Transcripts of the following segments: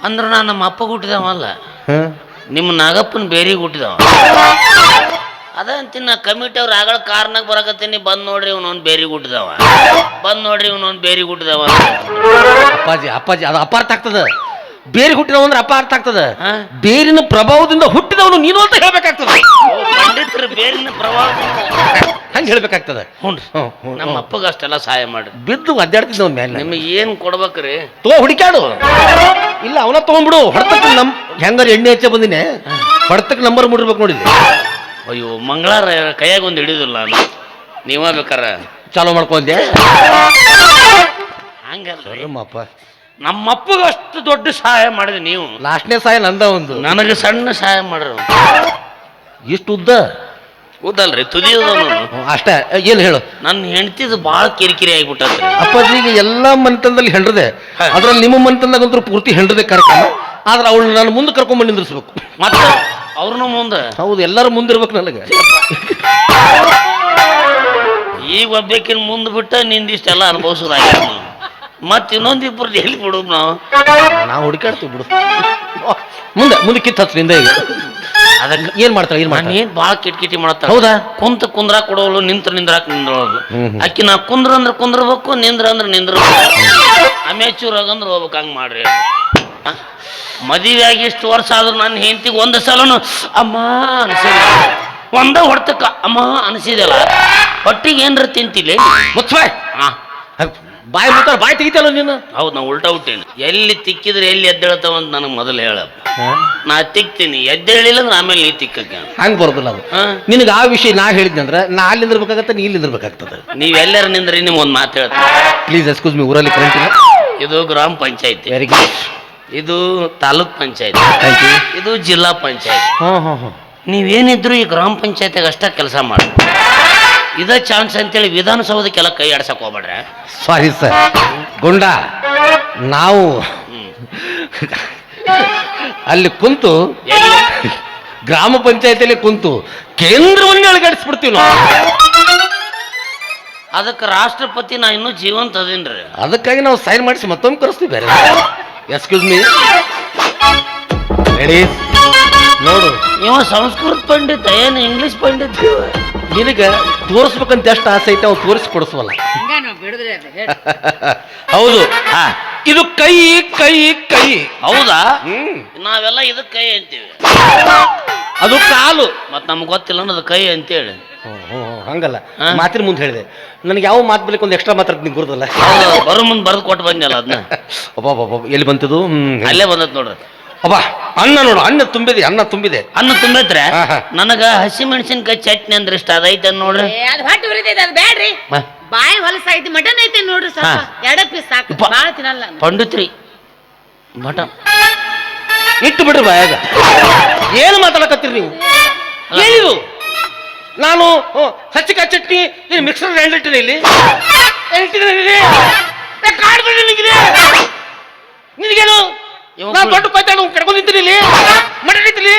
ಅಂದ್ರೆ ನಾನು ನಮ್ಮ ಅಪ್ಪ ಹುಟ್ಟಿದವಲ್ಲ, ನಿಮ್ಮ ನಾಗಪ್ಪನ ಬೇರಿಗೆ ಹುಟ್ಟಿದವ. ಅದ ಅಂತೀನಿ ನಾ ಕಮಿಟಿ ಅವ್ರು ಆಗಳ ಕಾರ್ನಾಗ ಬರಕತ್ತೀನಿ, ಬಂದ್ ನೋಡ್ರಿ ಇವನೊಂದು ಬೇರಿಗೆ ಹುಟ್ಟಿದವ, ಬಂದ್ ನೋಡ್ರಿ ಇವನೊಂದು ಬೇರಿಗೆ ಹುಟ್ಟಿದವ. ಅಪ್ಪಾಜಿ ಅಪ್ಪಾಜಿ ಅದು ಅಪಾರ್ಥ ಆಗ್ತದ. ಬೇರೆ ಹುಟ್ಟಿದವ ಅಂದ್ರೆ ಅಪಾರ್ಥ ಆಗ್ತದ. ಬೇರಿನ ಪ್ರಭಾವದಿಂದ ಹುಟ್ಟಿದವನು ನೀನು ಅಂತ ಹೇಳ್ಬೇಕಾಗ್ತದೆ. ಪಂಡಿತರು ಬೇರಿನ ಪ್ರಭಾವದಿಂದ ಹಂಗೆ ಹೇಳ್ಬೇಕಾಗ್ತದೆ. ನಮ್ಮ ಅಪ್ಪಗ ಅಷ್ಟೆಲ್ಲ ಸಹಾಯ ಮಾಡ್ರಿ. ಬಿದ್ದು ಅಡ್ಡಾಡ್ತಿದ್ದ ಮೇಲೆ ನಿಮಗೆ ಏನ್ ಕೊಡ್ಬೇಕ್ರಿ? ಹುಡುಕ್ಯಾಡು. ಇಲ್ಲ ಅವನ ತಗೊಂಡ್ಬಿಡು. ಹೊಡ್ತಕ್ಕೆ ಹೆಂಗಾರ ಎಣ್ಣೆ ಹಚ್ಚ ಬಂದಿನಿ, ಹೊಡ್ತಕ್ಕೆ ನಂಬರ್ ಮುಡಿರ್ಬೇಕು ನೋಡಿದ್ದೆ. ಅಯ್ಯೋ ಮಂಗಳಾರ ಕೈಯಾಗ ಒಂದು ಹಿಡಿದಿಲ್ಲ ನಾನು, ನೀವ ಬೇಕಾರ ಚಾಲೋ ಮಾಡ್ಕೊಂಡೆ. ಹಂಗಲ್ಲಪ್ಪ, ನಮ್ಮಪ್ಪಗ ಅಷ್ಟು ದೊಡ್ಡ ಸಹಾಯ ಮಾಡಿದೆ ನೀವು. ಲಾಸ್ಟ್ನೇ ಸಹಾಯ ನಂದ ಒಂದು, ನನಗೆ ಸಣ್ಣ ಸಹಾಯ ಮಾಡ್ರಿ. ಇಷ್ಟು ಉದ್ದ ಉದ್ದಲ್ರಿ, ತುದಿ ಅಷ್ಟೇ. ಏನು ಹೇಳು, ನನ್ನ ಹೆಂಡತಿದು ಭಾಳ ಕಿರಿಕಿರಿ ಆಗಿಬಿಟ್ಟದ್ರಿ. ಅಪ್ಪಾಜಿಗೆ ಎಲ್ಲ ಮನೆತನದಲ್ಲಿ ಹೆಂಡ್ರದೆ, ಅದ್ರಲ್ಲಿ ನಿಮ್ಮ ಮನೆತನದಾಗಂತೂ ಪೂರ್ತಿ ಹೆಂಡ್ರದೆ ಕಾರ್ಯಕ್ರಮ. ಆದ್ರೆ ಅವಳು ನಾನು ಮುಂದೆ ಕರ್ಕೊಂಡ್ಬಂದು ನಿಂದಿರ್ಸ್ಬೇಕು. ಮತ್ತೆ ಅವ್ರನ್ನ ಮುಂದೆ, ಹೌದು, ಎಲ್ಲರೂ ಮುಂದಿರ್ಬೇಕು ನನಗೆ. ಈಗ ಒಬ್ಬೇಕಿನ ಮುಂದೆ ಬಿಟ್ಟ ನಿಂದಿಷ್ಟೆಲ್ಲ ಅನುಭವಿಸೋದಾಗಿ ಮತ್ತೆ ಇನ್ನೊಂದಿಬ್ಬರು ಎಲ್ಲಿ ಬಿಡೋದು ನಾವು ಹುಡುಕಾಡ್ತೀವಿ ಬಿಡು. ಮುಂದೆ ಮುಂದೆ ಕಿತ್ತು ಹಚ್ಚಿಂದ ಈಗ ಅದಕ್ಕೆ ಏನ್ ಮಾಡ್ತಾಳೆ? ಏನ್ ಭಾಳ ಕಿಟಕಿಟಿ ಮಾಡ್ತಾಳೆ. ಹೌದಾ? ಕುಂದ್ರಾಕ್ ಕೊಡೋಳು, ನಿಂದ್ರಾಕ್ ನಿಂದ್ರೊಳಗು. ಅಕ್ಕಿ ನಾ ಕುಂದ್ರ ಅಂದ್ರೆ ಕುಂದ್ರಬೇಕು, ನಿಂದ್ರ ಅಂದ್ರೆ ನಿಂದ್ರಬೇಕು. ಅಮೇಚೂರ್ ಆಗಂದ್ರೆ ಹೋಗ್ಬೇಕು. ಹಂಗೆ ಮಾಡ್ರಿ. ಮದುವೆ ಆಗಿ ಇಷ್ಟು ವರ್ಷ ಆದ್ರೂ ನನ್ನ ಹೆಂಡತಿಗೆ ಒಂದು ಸಲನು ಅಮ್ಮ ಅನಿಸಿಲ್ಲ, ಒಂದ ಹೊಡ್ತಕ್ಕ ಅಮ್ಮ ಅನಿಸಿದಲ್ಲ. ಹೊಟ್ಟಿಗೆ ಏನ್ರ ತಿಂತಿಲ್ಲ ಮುಚ್ಚಾಯ್. ಬಾಯಿ ಮುತ್ತಾರ ಬಾಯಿ ತೆಗಿತಲ್ಲ ನೀನು. ಹೌದು, ನಾ ಉಲ್ಟಾ ಹುಟ್ಟೇನಿ. ಎಲ್ಲಿ ತಿಕ್ಕಿದ್ರೆ ಎಲ್ಲಿ ಎದ್ದೇಳ್ತಾವಂತ ನನಗೆ ಮೊದಲು ಹೇಳಪ್ಪ. ನಾ ತಿಕ್ತೀನಿ, ಎದ್ದೇಳಿಲ್ಲ ಅಂದ್ರೆ ಆಮೇಲೆ ನೀ ತಿಕ್ಕಕ್ಕೆ ಹಂಗೆ ಬರೋದಿಲ್ಲ ಅದು. ನಿನಗೆ ಆ ವಿಷಯ ನಾ ಹೇಳಿದ್ನಂದ್ರೆ ನಾ ಅಲ್ಲಿ ನಿಂದಿರ್ಬೇಕಾಗತ್ತೆ, ನೀ ಇಲ್ಲಿ ನಿಂದಿರ್ಬೇಕಾಗ್ತದೆ. ನೀವು ಎಲ್ಲರ ನಿಂದ್ರಿ ನಿಮ್ಗೆ ಒಂದು ಮಾತು ಹೇಳ್ತೀನಿ. Please excuse me. ಊರಲ್ಲಿ ಕರೆಂಟ್ ಇಲ್ಲ. ಇದು ಗ್ರಾಮ ಪಂಚಾಯತಿ. Very good. ಇದು ತಾಲೂಕ್ ಪಂಚಾಯತಿ. ಇದು ಜಿಲ್ಲಾ ಪಂಚಾಯತಿ. ನೀವೇನಿದ್ರು ಈ ಗ್ರಾಮ ಪಂಚಾಯತಿಗೆ ಅಷ್ಟ ಕೆಲಸ ಮಾಡಿ. ಇದ ಚಾನ್ಸ್ ಅಂತೇಳಿ ವಿಧಾನಸೌಧಕ್ಕೆಲ್ಲ ಕೈ ಆಡ್ಸಕ್ ಹೋಗ್ಬೇಡ್ರೆ. ಸಾರಿ ಸರ್ ಗುಂಡ, ನಾವು ಅಲ್ಲಿ ಕುಂತು ಗ್ರಾಮ ಪಂಚಾಯತಿಯಲ್ಲಿ ಕುಂತು ಕೇಂದ್ರವನ್ನೇ ಅಳಗಾಡಿಸ್ಬಿಡ್ತೀವಿ ನಾವು. ಅದಕ್ಕೆ ರಾಷ್ಟ್ರಪತಿ ನಾ ಇನ್ನೂ ಜೀವಂತ ಅದೇನ್ರಿ, ಅದಕ್ಕಾಗಿ ನಾವು ಸೈನ್ ಮಾಡಿಸಿ ಮತ್ತೊಮ್ಮೆ ಕರೆಸ್ತೀವಿ ಬೇರೆ. Excuse me. ರೆಡಿ ನೋಡು, ಇವ ಸಂಸ್ಕೃತ ಪಂಡಿತ ಏನು ಇಂಗ್ಲಿಷ್ ಪಂಡಿತ? ನಿನಗೆ ತೋರಿಸ್ಬೇಕಂತ ಎಷ್ಟು ಆಸೆ ಐತೆ ಅವು ತೋರಿಸಿ ಕೊಡಿಸ್ವಲ್ಲ. ಹೌದು, ಇದು ಕೈ ಕೈ ಕೈ. ಹೌದಾ? ನಾವೆಲ್ಲ ಇದಕ್ಕೆ ಕೈ ಅಂತೀವಿ, ಅದು ಕಾಲು. ಮತ್ ನಮ್ಗೆ ಗೊತ್ತಿಲ್ಲ ಅನ್ನೋದು ಕೈ ಅಂತೇಳಿ. ಹಂಗಲ್ಲ, ಮಾತಿನ ಮುಂದೆ ಹೇಳಿದೆ. ನನಗೆ ಯಾವ ಮಾತು ಬೇಕು ಒಂದು ಎಕ್ಸ್ಟ್ರಾ ಮಾತಾಡ್ತೀನಿ ಗುರುದಲ್ಲ. ಬರೋ ಮುಂದೆ ಬರೆದು ಕೊಟ್ಟು ಬಂದಲ್ಲ ಅದನ್ನ. ಒಬ್ಬ ಎಲ್ಲಿ ಬಂತದು? ಅಲ್ಲೇ ಬಂದತ್ ನೋಡ್ರಿ. ಅಬ್ಬಾ, ಅನ್ನ ನೋಡು, ಅನ್ನ ತುಂಬಿದೆ, ಅನ್ನ ತುಂಬಿದೆ. ಅನ್ನ ತುಂಬಿದ್ರೆ ನನಗ ಹಸಿ ಮೆಣಸಿನ್ಕಾಯಿ ಚಟ್ನಿ ಅಂದ್ರೆ ಇಷ್ಟ. ಅದೈತೆ ನೋಡ್ರಿ. ಬ್ಯಾಡ್ರಿ, ಬಾಯಿ ಹೊಲಸೈತಿ. ಮಟನ್ ಐತೆ ನೋಡ್ರಿ, ಸ್ವಲ್ಪ ಎರಡ ಪೀಸ್ ಸಾಕು, ಬಾಳ ತಿನ್ನಲ್ಲ. ಪಂಡಿತ್ರಿ ಮಟನ್ ಇಟ್ಟು ಬಿಡ್ರಿ ಬಾಯಾಗ. ಏನು ಮಾತಾಡಕತ್ತೀರಿ ನೀವು? ಏನಿದು? ನಾನು ಹಚ್ಚಿಕಾಯಿ ಚಟ್ನಿ ಇದು ಮಿಕ್ಸರ್ ಗ್ರೈಂಡರ್ ಇಟ್ಟಿದೆ ಇಲ್ಲಿ. ನಿನಗೇನು? ನಾನು ದೊಡ್ಡ ಪೈತಾಡು ಕಡ್ಕೊಂಡು ನಿಂತೀನಿ ಇಲ್ಲಿ. ಮಟನ್ ಇಟ್ಟಿಲಿ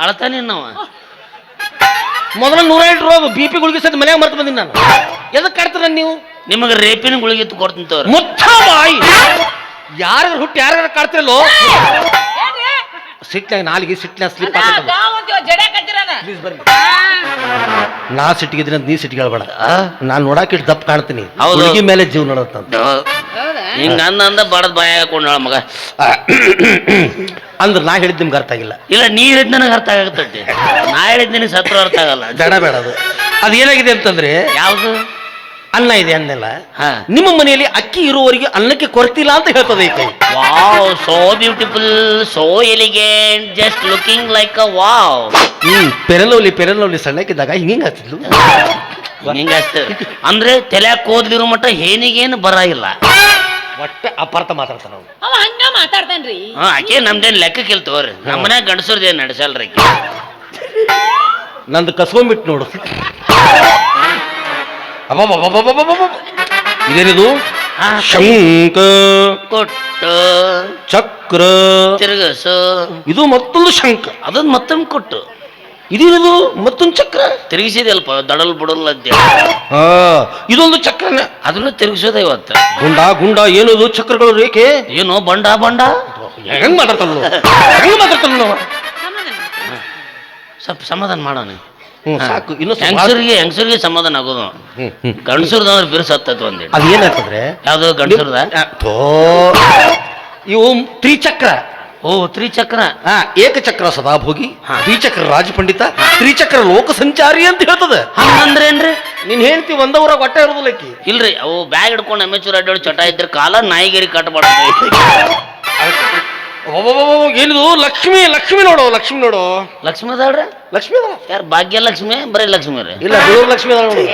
ಅಳತಾನೆ ನಾವು ಮೊದಲ 108 ರೋಗ ಬಿ ಪಿ ಗುಳಿಗೆ ಸದ್ ಮನ್ಯಾಗ ಮರ್ತು ಬಂದಿನಿ ನಾನು. ಎದಕ್ಕೆ ಕಾಡ್ತೀರ ನೀವು? ನಿಮಗೆ ರೇಪಿನ ಗುಳಿಗೆ ಕೊಡ್ತೀನಿ ತೋರಿ. ಮುಚ್ಚ ಬಾಯಿ. ಯಾರ ಹುಟ್ಟಿ ಯಾರ ಕಾಡ್ತಿರಲ್ಲೋ ಸಿಟ್ನಾಗ ನಾಲಿಗೆ ಸಿಟ್ನಾಗ ಸ್ಲಿಪ್ ಆಗ್ತದೆ. ಪ್ಲೀಸ್ ಬರ್ರಿ. ನಾ ಸಿಟ್ಟಿಗಿದ್ರೆ ನೀ ಸಿಟ್ಟಿಗೆ ಹೇಳ್ಬೇಡ. ನಾನು ನೋಡಾಕಿಟ್ಟು ದಪ್ಪ ಕಾಣ್ತೀನಿ, ಹುಡುಗಿ ಮೇಲೆ ಜೀವ ನೋಡತ್ತಂತ. ಹಿಂಗ ಅಂದ ಬಡದ್ ಬಾಯ ಹಾಕೊಂಡ ಮಗ ಅಂದ್ರೆ ನಾ ಹೇಳಿದ್ ನಿಮ್ಗೆ ಅರ್ಥ ಆಗಿಲ್ಲ. ಇಲ್ಲ, ನೀ ಹೇಳಿದ್ ನನಗೆ ಅರ್ಥ ಆಗತ್ತೆ. ನಾ ಹೇಳಿದ್ ನಿನಗೆ ಸತ್ರ ಅರ್ಥ ಆಗಲ್ಲ. ಬೇಡ ಅದು. ಅದೇನಾಗಿದೆ ಅಂತಂದ್ರೆ, ಯಾವುದು ಅನ್ನ ಇದೆ ಅನ್ನೆಲ್ಲ ನಿಮ್ಮ ಮನೆಯಲ್ಲಿ ಅಕ್ಕಿ ಇರುವವರಿಗೆ ಅನ್ನಕ್ಕೆ ಕೊರತಿಲ್ಲ ಅಂತ ಹೇಳ್ತದೆ ಈ ಕೈ. Wow, so beautiful, so elegant, just looking like a wow. ಪೆರಲವ್ಲಿ ಸಣ್ಣಕ್ಕಿದ್ದಾಗ ಹಿಂಗ ಹಚ್ಚಿದ್ಲು. ಹಿಂಗ ಅಂದ್ರೆ ತಲೆಯಾಗ ಕೋದ್ಲಿರೋ ಮಟ್ಟ ಏನಿಗೇನು ಬರ ಇಲ್ಲ. ಒಟ್ಟೆ ಅಪಾರ್ಥ ಮಾತಾಡ್ತಾನ ನಾವು. ಅವ ಹಂಗ ಮಾತಾಡ್ತಾನ್ರಿ. ಆಕೆ ನಮ್ದೇನ್ ಲೆಕ್ಕಕ್ಕೆ ಇಲ್ತವ್ರಿ. ನಮ್ಮನ್ಯಾಗ ಗಂಡಸರ್ದೇನ್ ನಡೆಸಲ್ರಿ. ನಂದು ಕಸ್ಕೊಂಡ್ಬಿಟ್ಟು ನೋಡು. ಇದೇನಿದು? ಶಂಕ ಕೊಟ್ಟು ಚಕ್ರ ತಿರುಗಸು. ಇದು ಮತ್ತೊಂದು ಶಂಕ, ಅದನ್ನ ಮತ್ತೊಮ್ಮೆ ಕೊಟ್ಟು ಇದೇನದು ಮತ್ತೊಂದು ಚಕ್ರ. ತಿರುಗಿಸಿದಲ್ಪ ದಡಲ್ ಬುಡಲ್ ಅದ್ದೆ ಹಾ ಇದೊಂದು ಚಕ್ರನ. ಅದನ್ನು ತಿರುಗಿಸೋದ ಇವತ್ತು. ಗುಂಡ ಏನದು ಚಕ್ರಗಳು ರೇಖೆ ಏನೋ ಬಂಡ ಹೆಂಗ್ ಮಾತಾಡ್ತಲ್ಲ ನಾವು. ಸ್ವಲ್ಪ ಸಮಾಧಾನ ಮಾಡೋಣ. ಸಾಕು ಇನ್ನು ಹೆಂಗಸರಿಗೆ ಸಮಾಧಾನ ಆಗೋದು. ಗಂಡಸರ್ದ ಅಂದ್ರೆ ಬಿರುಸತ್ತೈತೆ ಒಂದೇಳಿ. ಅದು ಏನಾಗ್ತದ್ರೆ ಯಾವ್ದು ಗಂಡಸರ್ದ ಇವು ತ್ರಿಚಕ್ರ. ಓ ತ್ರಿಚಕ್ರ. ಏಕಚಕ್ರ ಸದಾಭೋಗಿ, ದ್ವಿಚಕ್ರ ರಾಜಪಂಡಿತ, ತ್ರಿಚಕ್ರ ಲೋಕ ಸಂಚಾರಿ ಅಂತ ಹೇಳ್ತದೆ. ಹಂಗಂದ್ರೇನ್ರಿ? ನೀನ್ ಹೇಳ್ತಿ ಒಂದವರಾಗ ಹೊಟ್ಟೆ ಇರೋದಿಲ್ಲಕ್ಕಿ. ಇಲ್ರಿ ಅವು ಬ್ಯಾಗ್ ಹಿಡ್ಕೊಂಡು ಅಮೆಚೂರ್ ಅಡ್ಡಾಡಿ ಚಟ ಇದ್ರೆ ಕಾಲ ನಾಯಿಗೇರಿ ಕಟ್ಬಾರ್ದು. ಏನಿದು ಲಕ್ಷ್ಮಿ ನೋಡು ಲಕ್ಷ್ಮಿ ಅದಾಳ್ರಿ. ಲಕ್ಷ್ಮಿ ಅದ ಯಾರು ಭಾಗ್ಯಲಕ್ಷ್ಮಿ ಬರೀ ಲಕ್ಷ್ಮಿ ರೀ? ಇಲ್ಲ ಬೆಳೂರು ಲಕ್ಷ್ಮಿ ಅದ ನೋಡಿ.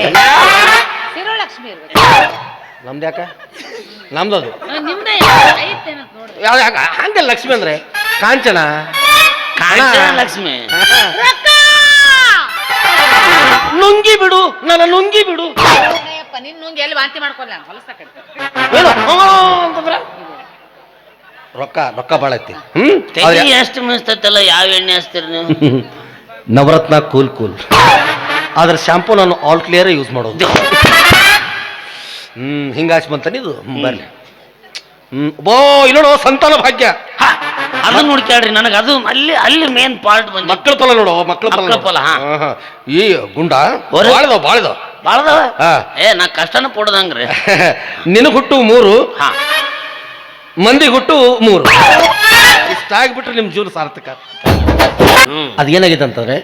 ಶಿರೋಲಕ್ಷ್ಮಿ ಇರ್ಬೇಕು. ನಮ್ದು ಯಾಕ ನಮ್ದದು ನಿಮ್ದೇ ಐತೇನಂತ ನೋಡ್ರಿ. ಹಂಗ ಲಕ್ಷ್ಮಿ ಅಂದ್ರೆ ಕಾಂಚನ ಲಕ್ಷ್ಮಿ. ನುಂಗಿ ಬಿಡು ನನ್ನ ನುಂಗಿ ಬಿಡು. ನಿನ್ ನುಂಗಿ ಎಲ್ಲಿ ವಾಂತಿ ಮಾಡ್ಕೊಲ್ಲ ಹೊಲಸಕ್ಕೆ ಅಂತಂದ್ರ ರೊಕ್ಕ ಭಾಳ ಐತಿ. ಎಷ್ಟು ಮಿಸ್ತಲ್ಲ. ಯಾವ ಎಣ್ಣೆ ಹಚ್ತೀರಿ ನೀವು? ನವರತ್ನ ಕೂಲ್ ಆದ್ರೆ ಶಾಂಪೂ ನಾನು ಆಲ್ ಕ್ಲಿಯರ್ ಯೂಸ್ ಮಾಡೋದು. ಹಿಂಗಾಚ್ ಬಂತಾನೆ ಇದು ಬರ್ಲಿ. ಇಲ್ಲೋಡು ಸಂತಾನ ಭಾಗ್ಯ ಅದನ್ನ ನೋಡ್ಕ್ಯಾಡ್ರಿ. ನನಗೆ ಅದು ಅಲ್ಲಿ ಮೇನ್ ಪಾರ್ಟ್ ಬಂದ ಮಕ್ಕಳ ಫಲ ನೋಡು. ಮಕ್ಕಳ ಫಲ ಈ ಗುಂಡ ಬಾಳದವ. ನಾ ಕಷ್ಟನ ಪಡೋದಂಗ್ರಿ. ನಿನಗೆ ಹುಟ್ಟು 3, ಮಂದಿ ಹುಟ್ಟು 3. ಇಷ್ಟ ಆಗ್ಬಿಟ್ರೆ ನಿಮ್ ಜೀವನ ಸಾರ್ಥಕ. ಅದೇನಾಗಿದೆ ಅಂತಂದ್ರೆ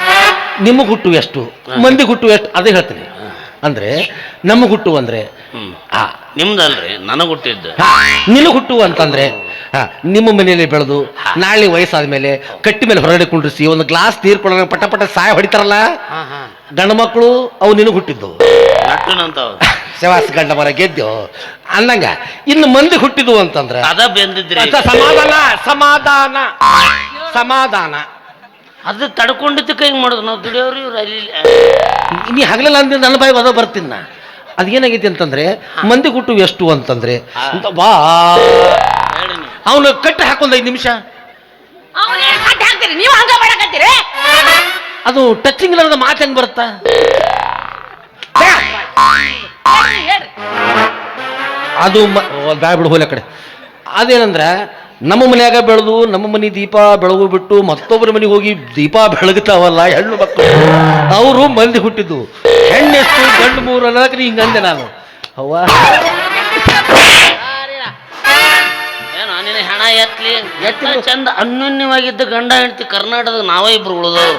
ನಿಮಗೆ ಹುಟ್ಟು ಎಷ್ಟು, ಮಂದಿ ಹುಟ್ಟು ಎಷ್ಟು ಅದೇ ಹೇಳ್ತೀನಿ. ಅಂದ್ರೆ ನಮಗ್ ಹುಟ್ಟು ಅಂದ್ರೆ ನಿಮ್ದಲ್ರಿ, ನನಗ್ ಹುಟ್ಟಿದ್ದು. ನಿನಗ್ ಹುಟ್ಟು ಅಂತಂದ್ರೆ ನಿಮ್ಮ ಮನೆಯಲ್ಲಿ ಬೆಳೆದು ನಾಳೆ ವಯಸ್ಸಾದ್ಮೇಲೆ ಕಟ್ಟಿ ಮೇಲೆ ಹೊರಗಡೆ ಕುಂಡ್ರಿಸಿ ಒಂದು ಗ್ಲಾಸ್ ನೀರು ಕೊಡೋಣ ಪಟ ಸಾಯ ಹೊಡಿತಾರಲ್ಲ ಗಂಡ ಮಕ್ಕಳು, ಅವು ನಿನಗ್ ಹುಟ್ಟಿದ್ದು. ಶವಾಸ ಗಂಡ ಮರ ಗೆದ್ದು ಅಂದಂಗ. ಇನ್ನು ಮಂದಿ ಹುಟ್ಟಿದ್ವು ಅಂತಂದ್ರೆ ಅದ ಬೆಂದಿದ್ರಿ. ಸಮಾಧಾನ ಅದು ತಡ್ಕೊಂಡಿದ್ದಕ್ಕೆ ಹಿಂಗ್ ಮಾಡುದು ನಾವು ದುಡಿಯೋರು. ಇವ್ರು ಅಲ್ಲಿ ನೀ ಹಗಲೆಲ್ಲ ಅಂದ್ರೆ ನನ್ನ ಬಾಯಿ ಅದ ಬರ್ತೀನಿ ನಾ. ಅದೇನಾಗೈತಿ ಅಂತಂದ್ರೆ ಮಂದಿ ಹುಟ್ಟು ಎಷ್ಟು ಅಂತಂದ್ರೆ ಅವನು ಕಟ್ಟಿ ಹಾಕೊಂಡ್ 5 ನಿಮಿಷ ಅದು ಟಚಿಂಗ್ ಇಲ್ಲದ ಮಾತು ಹೆಂಗ್ ಬರುತ್ತಾ? ಅದು ಬ್ಯಾ ಬಿಡು ಹೋಲ ಕಡೆ. ಅದೇನಂದ್ರ ನಮ್ಮ ಮನ್ಯಾಗ ಬೆಳೆದು ನಮ್ಮ ಮನೆ ದೀಪ ಬೆಳಗು ಬಿಟ್ಟು ಮತ್ತೊಬ್ಬರ ಮನೆಗೆ ಹೋಗಿ ದೀಪ ಬೆಳಗ್ತಾವಲ್ಲ ಹೆಣ್ಣು ಮಕ್ಕಳು, ಅವರು ಮಂದಿ ಹುಟ್ಟಿದ್ದು. ಹೆಣ್ಣೆಷ್ಟು ಗಂಡು 3 ಅನ್ನೋದಕ್ಕೆ ಹಿಂಗಂದೆ ನಾನು. ಅವ್ವ ಏನು ಹೆಣ ಎತ್ಲಿ ಚಂದ ಅನ್ಯೋನ್ಯವಾಗಿದ್ದ ಗಂಡ ಹೆಂಡತಿ ಕರ್ನಾಟಕದಾಗ ನಾವೇ ಇಬ್ರು ಉಳಿದವ್ರು.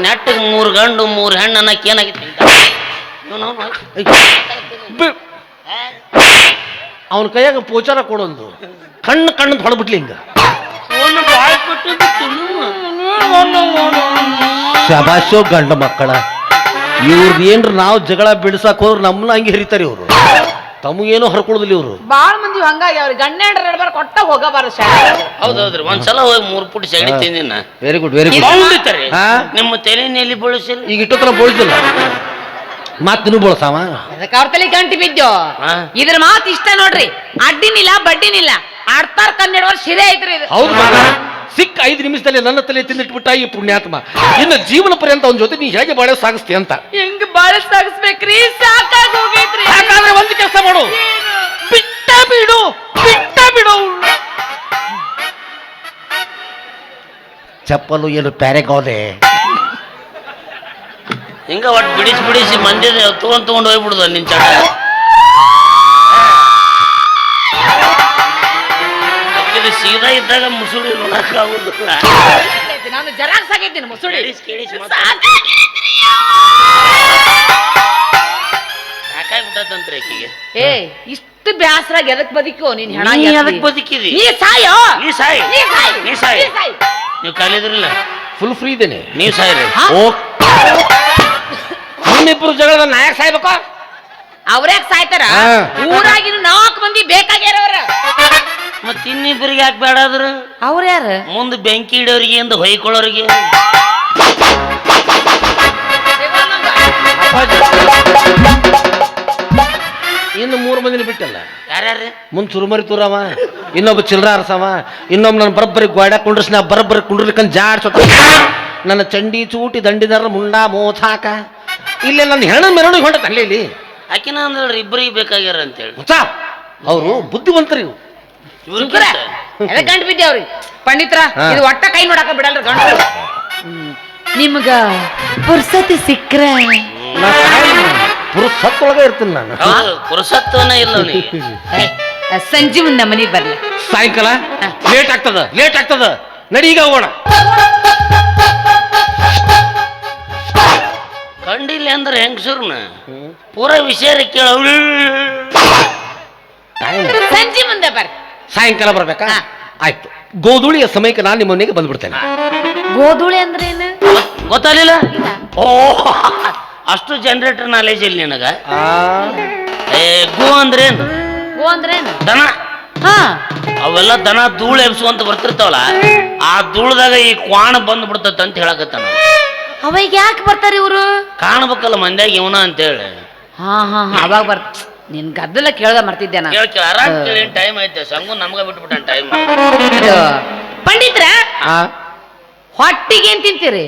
ನೆಟ್ಟಿಗೆ 3 ಗಂಡು 3 ಹೆಣ್ಣು ಅನ್ನಕ್ಕೆ ಏನಾಗಿತ್ತು? ಅವನ ಕೈಯಾಗ ಪೋಚಾರ ಕೊಡೊಂದು ಕಣ್ಣು ಹೊಡೆದ್ಬಿಟ್ಲಿ ಹಿಂಗ. ಶಬಾಷೋ ಗಂಡ ಮಕ್ಕಳ. ಇವ್ರದ್ದು ಏನ್ರ ನಾವು ಜಗಳ ಬಿಡಿಸಾಕ್ ಹೋದ್ರೆ ನಮ್ಮನ್ನ ಹಂಗೆ ಹರಿತಾರೆ ಇವರು. ತಮಗೇನೋ ಹರ್ಕೊಳುದಿಲ್ಲ ಇವರು. ಬಾಳ ಮಂದಿ ಹಂಗಾಗಿ ಅವ್ರಿಗೆ ಗಂಡ ಹೆಂಡ್ರ ಕೊಟ್ಟ ಹೋಗಬಾರ. ಹೌದೌದ್ರಿ, ಒಂದ್ಸಲ ಹೋಗಿ 3 ಪುಟ್ ಸೆಡಿ ತಿಂದಿನ. Very good very good. ನಿಮ್ಮ ತಲೆಯಲ್ಲಿ ಬಳಸಿಲ್ಲ. ಈಗ ಇಟ್ಟೋತ್ರ ಬೋಳಿಸಿಲ್ಲ ಮಾತ್ ನೀವು ಬೋಳ್ಸಾವ. ಅದಕ್ಕೆ ಅವ್ರ ತಲೆ ಗಂಟಿ ಬಿದ್ದು. ಇದ್ರ ಮಾತು ಇಷ್ಟ ನೋಡ್ರಿ, ಅಡ್ಡಿನಿಲ್ಲ ಬಡ್ಡಿನಿಲ್ಲ ಆಡ್ತಾರ ಕನ್ನೆರಡು ವರ್ಷ ಶಿರೆ ಐತ್ರಿ ಇದು. ಹೌದು, ಸಿಕ್ಕ 5 ನಿಮಿಷದಲ್ಲಿ ನನ್ನ ತಲೆ ತಿಂದಿಟ್ಬಿಟ್ಟ ಈ ಪುಣ್ಯಾತ್ಮ. ಇನ್ನು ಜೀವನ ಪರ್ಯಂತ ಅವನ ಜೊತೆ ನೀ ಹೇಗೆ ಬಾಳೆ ಸಾಗಿಸ್ತಿ ಅಂತ. ಹೆಂಗ್ ಬಾಳೆ ಸಾಗಿಸ್ಬೇಕ್ರಿ? ಸಾಕಾಗಿ ಹೋಗೈತ್ರಿ. ಯಾಕಂದ್ರೆ ಒಂದು ಕೆಲಸ ಮಾಡು, ಬಿಟ್ಟ ಬಿಡು. ಚಪ್ಪಲು ಏನು ಪ್ಯಾರೆಗೋದೆ ಹಿಂಗ ಒಟ್ಟು ಬಿಡಿಸಿ ಮಂದಿ ತಗೊಂಡು ಹೋಗ್ಬಿಡುದ ನಿನ್ ಚಟ. ಸೀದಾ ಇದ್ದಾಗ ಮುಸುಡಿ ನೋಡಕ್ಕಾಗುದಿಲ್ಲ. ನಾನು ಜರಾಕ್ಸ್ ಆಗೈತೀನಿ ಮುಸುಡಿ. ಸಾಕಾಗ್ಬಿಟ್ಟಂತ್ರಿ ಆಕಿಗೆ. ಇಷ್ಟು ಬ್ಯಾಸರಾಗಿ ಎದಕ್ ಬದುಕೋ ನೀನ್? ಹೆಣ ಎದಕ್ ಬದುಕಿದಿ? ನೀ ಸಾಯೋ. ನೀವು ಕಾಲಿದ್ರಲ್ಲ ಫುಲ್ ಫ್ರೀ ಇದ್ದೇನೆ. ನೀವು ಸಾಯ್ರಿ. ನಿಮ್ಮಿಬ್ರು ಜಗಳದ ನಾಯಕ್ ಸಾಯ್ಬೇಕು. ಅವ್ರ್ಯಾಕ್ ಸಾಯ್ತಾರ? ಊರಾಗಿನ 4 ಮಂದಿ ಬೇಕಾಗ್ಯಾರವ್ರ. ಮತ್ ಇನ್ನಿಬ್ಬರಿಗೆ ಯಾಕೆ ಬೇಡಾದ್ರು? ಅವ್ರ ಯಾರ? ಮುಂದೆ ಬೆಂಕಿ ಇಡೋರಿಗೆ ಎಂದು ಹೊಯ್ಕೊಳ್ಳೋರಿಗೆ. ಇನ್ನು 3 ಮಂದಿನ ಬಿಟ್ಟಲ್ಲ. ಯಾರ್ಯಾರ? ಮುಂದ್ ಸುರುಮರಿ ತೂರವ, ಇನ್ನೊಬ್ಬ ಚಿಲ್ರ ಅರಸವ, ಇನ್ನೊಬ್ಬ ನನ್ನ ಬರಬ್ಬರಿ ಗೋಡ ಕುಂಡ್ರಸ್ ನಾ ಬರಬ್ಬರಿ ಕುಂಡ್ರಲಿಕ್ಕಂತ ಜಾಡ್ಸೋ ನನ್ನ ಚಂಡಿ ಚೂಟಿ ದಂಡಿದರ ಮುಂಡ ಮೋಥಾಕ ಇಲ್ಲೇ ನನ್ನ ಹೆಣ ಮೆರವಣಿಗೆ ಹೊಂಟ ಅಲ್ಲೇ ಇಲ್ಲಿ ಆಕಿನ ಅಂದ್ರೆ ಇಬ್ಬರಿಗೆ ಬೇಕಾಗ್ಯಾರ ಅಂತೇಳಿ ಅವರು ಬುದ್ಧಿವಂತರು ಇವು. ಶುಕ್ರ ಎದಕ್ ಗಂಟು ಬಿದ್ದೇವ್ರಿ ಪಂಡಿತ್ರ ಇದು ಒಟ್ಟ ಕೈ ನೋಡಕ ಬಿಡಲ್ರಿ ಗಂಟು ನಿಮ್ಗ ಪುರ್ಸತಿ ಸಿಕ್ಕ್ರ ನಾ ಪುರುಷತ್ತೊಳಗೆ ಇರ್ತೀನಿ ನಾನು. ಹೌದು ಪುರುಷತ್ವನೇ ಇಲ್ಲ ಅವನಿಗೆ. ಸಂಜೆ ಮುಂದೆ ಮನೆಗೆ ಬರ್ಲಿ ಸಾಯಂಕಾಲ ಲೇಟ್ ಆಗ್ತದ ನಡಿ ಈಗ ಹೋಗೋಣ. ಕಂಡಿಲ್ಲ ಅಂದ್ರೆ ಹೆಂಗಸರ್ನ ಪೂರ ವಿಷಯ ಕೇಳ ಸಂಜೆ ಮುಂದೆ ಬರ್ರಿ ಸಾಯಂಕಾಲ ಬರ್ಬೇಕಾ ಆಯ್ತು. ಗೋಧೂಳಿಯ ಸಮಯಕ್ಕೆ ನಾನು ನಿಮ್ಮ ಮನೆಗೆ ಬಂದ್ಬಿಡ್ತೇನೆ. ಗೋಧೂಳಿ ಅಂದ್ರೆ ಏನು ಗೊತ್ತಾಗಲಿಲ್ಲ? ಓ ಅಷ್ಟು ಜನರೇಟರ್ ನಾಲೆಜ್ ಇಲ್ಲ ನಿನಗ. ಗೋ ಅಂದ್ರೇನು? ಗೋ ಅಂದ್ರೆ ಏನು? ದನ. ಹಾ ಅವೆಲ್ಲ ದನ ಧೂಳು ಎಬ್ಸುವಂತ ಬರ್ತಿರ್ತಾವಲ್ಲ, ಆ ಧೂಳದಾಗ ಈ ಕ್ವಾಣ ಬಂದ್ ಬಿಡ್ತತ್ತ ಅಂತ ಹೇಳಕತ್ತಾನ. ಅವಾಗ ಯಾಕೆ ಬರ್ತಾರ ಇವರು? ಕಾಣ್ಬೇಕಲ್ಲ ಮಂದ್ಯಾಗ ಇವನ ಅಂತೇಳಿ. ಹಾ ಹಾ ಅವಾಗ ನಿನ್ ಗದ್ದಲ ಕೇಳ್ದ ಮರ್ತಿದ್ದೆ ನಾ. ಕೇಳ್ಕೇಳ ಆರಾಮ್ ಕೇಳಿ ಟೈಮ್ ಐತೆ. ಸಂಗು ನಮ್ಗ ಬಿಟ್ಬಿಟ್ಟ ಟೈಮ್. ಪಂಡಿತ್ರ ಹೊಟ್ಟಿಗೆ ಏನ್ ತಿಂತೀರಿ?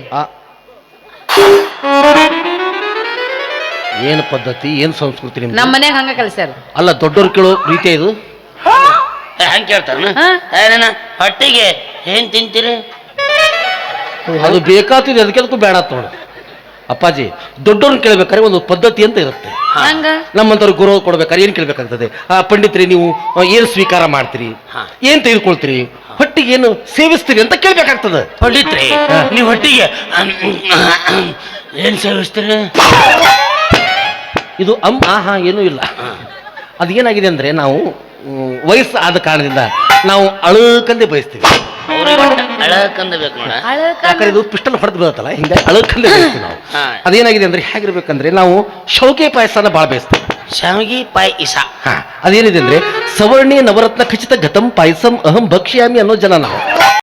ಏನು ಪದ್ಧತಿ ಏನು ಸಂಸ್ಕೃತಿ ನಿಮ್ದು? ನಮ್ಮ ಮನ್ಯಾಗ ಹಂಗ ಕಲಿಸ್ಯಾರ. ಅಲ್ಲ ದೊಡ್ಡವ್ರು ಕೇಳೋ ರೀತಿ ಇದು. ಹೆಂಗ್ ಕೇಳ್ತಾರ? ಹೊಟ್ಟಿಗೆ ಏನ್ ತಿಂತೀರಿ? ಅದು ಬೇಕಾಗ್ತದೆ ಅದಕ್ಕೆ ಬೇಡ ನೋಡು ಅಪ್ಪಾಜಿ. ದೊಡ್ಡವ್ರನ್ನ ಕೇಳ್ಬೇಕಾದ್ರೆ ಒಂದು ಪದ್ಧತಿ ಅಂತ ಇರುತ್ತೆ. ಹಂಗ ನಮ್ಮಂತವ್ರು ಗುರು ಕೊಡ್ಬೇಕಾದ್ರೆ ಏನ್ ಕೇಳ್ಬೇಕಾಗ್ತದೆ? ಪಂಡಿತ್ರಿ ನೀವು ಏನ್ ಸ್ವೀಕಾರ ಮಾಡ್ತೀರಿ, ಏನ್ ತೆಗೆದುಕೊಳ್ತೀರಿ, ಹೊಟ್ಟಿಗೆ ಏನು ಸೇವಿಸ್ತೀರಿ ಅಂತ ಕೇಳ್ಬೇಕಾಗ್ತದೆ. ಪಂಡಿತ್ರಿ ನೀವು ಹೊಟ್ಟಿಗೆ ಏನ್ ಸೇವಿಸ್ತೀರಿ? ಇದು ಆಹಾ ಏನೂ ಇಲ್ಲ. ಅದೇನಾಗಿದೆ ಅಂದ್ರೆ ನಾವು ವಯಸ್ಸು ಆದ ಕಾರಣದಿಂದ ನಾವು ಅಳಕಂದೆ ಬಯಸ್ತೀವಿ. ಅಳಕಂದ ಬೇಕು ನೋಡ. ಯಾಕಂದ್ರೆ ಇದು ಪಿಸ್ಟಲ್ ಹೊಡೆದು ಬೀಳತ್ತಲ್ಲ, ಹಿಂಗೆ ಅಳಕಂದೆ ಬಯಸ್ತೀವಿ ನಾವು. ಅದೇನಾಗಿದೆ ಅಂದ್ರೆ ಹೇಗಿರ್ಬೇಕಂದ್ರೆ ನಾವು ಶೌಕೆ ಪಾಯಸನ ಭಾಳ ಬಯಸ್ತೀವಿ. ಶಾವಿಗೆ ಪಾಯಸ. ಅದೇನಿದೆ ಅಂದ್ರೆ ಸವರ್ಣೀಯ ನವರತ್ನ ಖಚಿತ ಘತಂ ಪಾಯಸಂ ಅಹಂ ಭಕ್ಷ್ಯಾಮಿ ಅನ್ನೋ ಜನ ನಾವು.